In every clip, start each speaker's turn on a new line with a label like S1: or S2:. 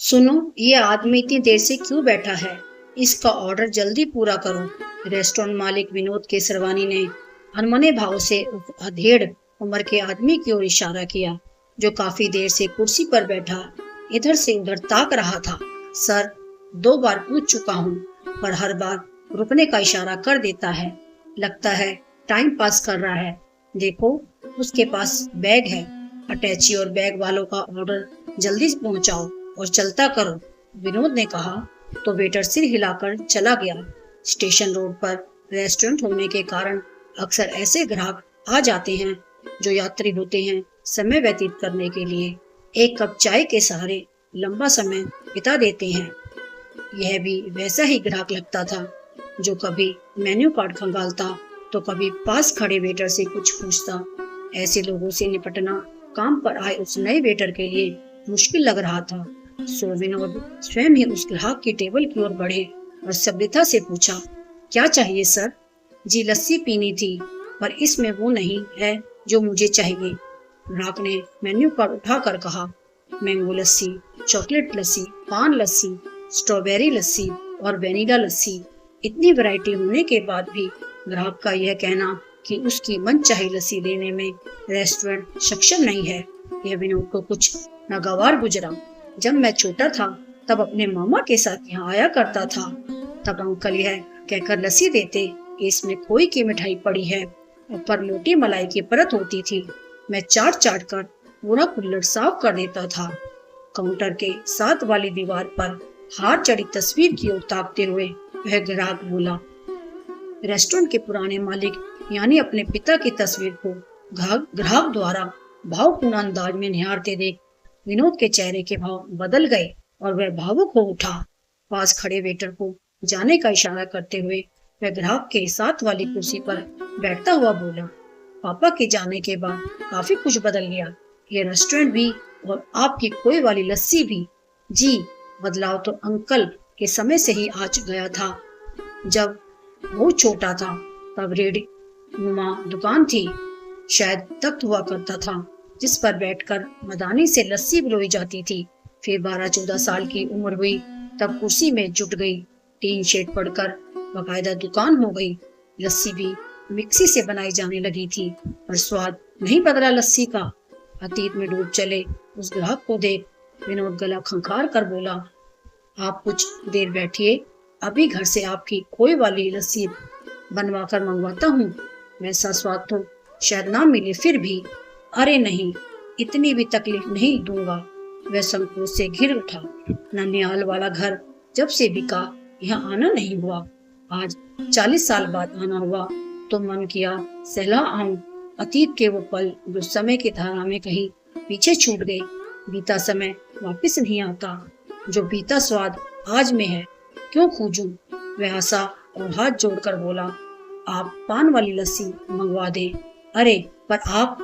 S1: सुनो, ये आदमी इतनी देर से क्यों बैठा है? इसका ऑर्डर जल्दी पूरा करो। रेस्टोरेंट मालिक विनोद केसरवानी ने अनमने भाव से उस अधेड़ उम्र के आदमी की ओर इशारा किया, जो काफी देर से कुर्सी पर बैठा इधर से उधर ताक रहा था। सर, 2 बार पूछ चुका हूँ, पर हर बार रुकने का इशारा कर देता है। लगता है टाइम पास कर रहा है। देखो, उसके पास बैग है। अटैची और बैग वालों का ऑर्डर जल्दी पहुंचाओ और चलता करो, विनोद ने कहा तो वेटर सिर हिलाकर चला गया। स्टेशन रोड पर रेस्टोरेंट होने के कारण अक्सर ऐसे ग्राहक आ जाते हैं जो यात्री होते हैं समय व्यतीत करने के लिए एक कप चाय के सहारे लंबा समय बिता देते हैं। यह भी वैसा ही ग्राहक लगता था, जो कभी मेन्यू कार्ड खंगालता तो कभी पास खड़े वेटर से कुछ पूछता। ऐसे लोगों से निपटना काम पर आए उस नए वेटर के लिए मुश्किल लग रहा था। सो विनोद स्वयं ही उस ग्राहक की टेबल की ओर बढ़े और सभ्यता से पूछा, क्या चाहिए सर? जी, लस्सी पीनी थी, पर इसमें वो नहीं है जो मुझे चाहिए। ग्राहक ने मेन्यू कार्ड उठाकर कहा, मैंगो लस्सी, चॉकलेट लस्सी, पान लस्सी, स्ट्रॉबेरी लस्सी और वेनिला लस्सी। इतनी वैरायटी होने के बाद भी ग्राहक का यह कहना कि उसकी मनचाही लस्सी देने में रेस्टोरेंट सक्षम नहीं है, यह विनोद को कुछ नागवार गुजरा। जब मैं छोटा था तब अपने मामा के साथ यहाँ आया करता था। तब अंकल यह कहकर लस्सी देते कि इसमें खोई की मिठाई पड़ी है, ऊपर मोटी मलाई की परत होती थी। मैं चाट चाट कर पूरा कुल्हड़ साफ कर देता था। काउंटर के साथ वाली दीवार पर हाथ चढ़ी तस्वीर की ओर ताकते हुए वह ग्राहक बोला। रेस्टोरेंट के पुराने मालिक यानी अपने पिता की तस्वीर को ग्राहक द्वारा भावपूर्ण अंदाज में निहारते देख विनोद के चेहरे के भाव बदल गए और वह भावुक हो उठा। पास खड़े वेटर को जाने का इशारा करते हुए वह ग्राहक के साथ वाली कुर्सी पर बैठता हुआ बोला, पापा के जाने के बाद काफी कुछ बदल गया, ये रेस्टोरेंट भी और आपकी खोए वाली लस्सी भी। जी, बदलाव तो अंकल के समय से ही आ गया था। जब वो छोटा था तब रेडी नुमा दुकान थी, शायद तख्त हुआ करता था जिस पर बैठकर मदानी से लस्सी पिलाई जाती थी। फिर 12-14 साल की उम्र हुई तब कुर्सी में जुट गई, टीन शेड पड़कर बाकायदा दुकान हो गई। लस्सी भी मिक्सी से बनाई जाने लगी थी, पर स्वाद नहीं बदला लस्सी का। अतीत में डूब चले उस ग्राहक को देख विनोद गला खंखार कर बोला, आप कुछ देर बैठिए, अभी घर से आपकी खोए वाली लस्सी बनवा कर मंगवाता हूँ। वैसा स्वाद तो शायद ना मिले, फिर भी अरे नहीं, इतनी भी तकलीफ नहीं दूंगा। वह संकोच से घिर उठा। ननिहाल वाला घर जब से बिका यहाँ आना नहीं हुआ। आज 40 साल बाद आना हुआ तो मन किया सहला आऊं। अतीत के वो पल जो समय की धारा में कहीं पीछे छूट गए। बीता समय वापस नहीं आता, जो बीता स्वाद आज में है क्यों खोजूं। वह हंसा और हाथ जोड़कर बोला, आप पान वाली लस्सी मंगवा दें। अरे पर आप,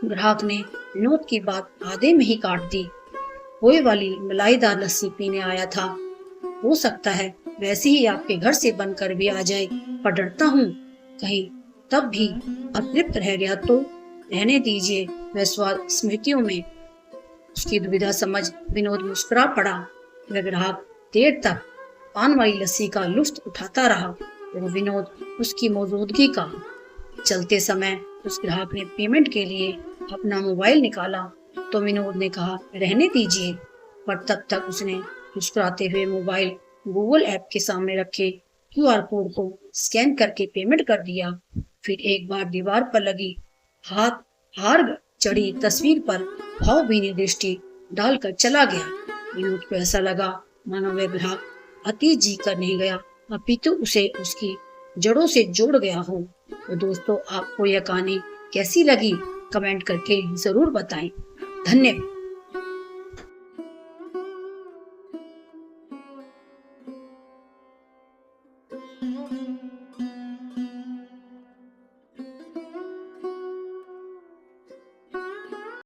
S1: ग्राहक ने विनोद की बात आधे में ही काट दी। खोए वाली मलाईदार लस्सी पीने आया था, हो सकता है वैसे ही आपके घर से बनकर भी आ जाए, पर डरता हूँ कहीं तब भी अतृप्त रह गया तो रहने दीजिए। वह स्वाद स्मृतियों में। उसकी दुविधा समझ विनोद मुस्कुरा पड़ा। वह ग्राहक देर तक पान वाली लस्सी का लुत्फ उठाता रहा और विनोद उसकी मौजूदगी का। चलते समय उस ग्राहक ने पेमेंट के लिए अपना मोबाइल निकाला तो विनोद ने कहा, रहने दीजिए, पर तब तक उसने मुस्कुराते हुए मोबाइल गूगल ऐप के सामने रखे क्यूआर कोड को स्कैन करके पेमेंट कर दिया। फिर एक बार दीवार पर लगी हार चढ़ी तस्वीर पर भावभीनी दृष्टि डालकर चला गया। विनोद को ऐसा लगा मानो वह ग्राहक अतीत जी कर नहीं गया, अपितु उसे उसकी जड़ों से जोड़ गया हो। तो दोस्तों, आपको यह कहानी कैसी लगी कमेंट करके जरूर बताएं। धन्यवाद।